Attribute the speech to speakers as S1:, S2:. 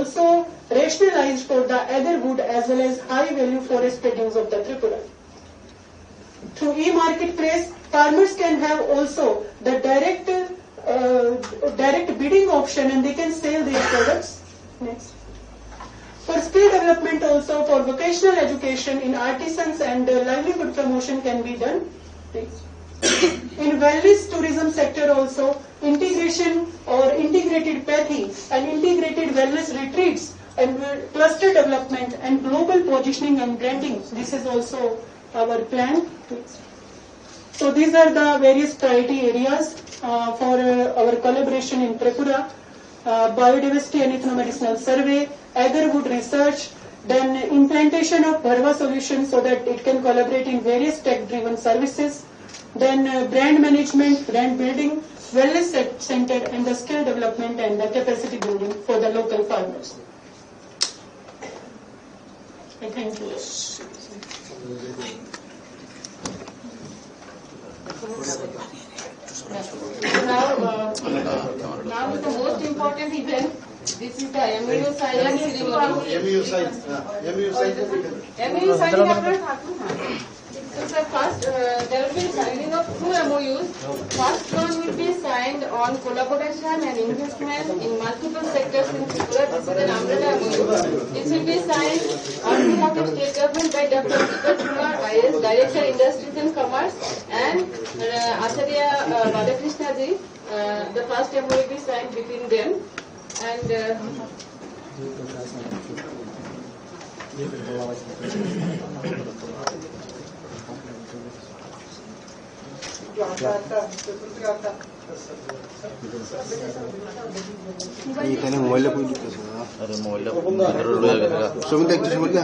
S1: also rationalized for the agarwood as well as high value forest produce of the Tripura. Through e-marketplace, farmers can have also the direct bidding option and they can sell their products. Next. For skill development also, for vocational education in artisans and livelihood promotion can be done. Next. In wellness tourism sector also, integration or integrated pathy and integrated wellness retreats and cluster development and global positioning and branding. This is also our plan. So these are the various priority areas for our collaboration in Tripura. Biodiversity and ethnomedicinal survey, agarwood research, then implantation of Bharwa solutions so that it can collaborate in various tech-driven services, then brand management, brand building, wellness center, and the skill development and the capacity building for the local farmers. I thank you.
S2: Now the most important event. This is the MOU signing ceremony. MOU signing So first, there will be signing of two MOUs. First one will be signed on collaboration and investment in multiple sectors in Tripura. This is an umbrella MOU. It will be signed on behalf of state government by Dr. Deepak Kumar, IS, Director Industries and Commerce, and Acharya Balakrishna ji. The first MOU will be signed between them. And
S3: এখানে মোবাইলে কই দিতেছ না আরে মোবাইলটা ভিতরে লয়ে গেছে সুবিধা একটু সুবিধা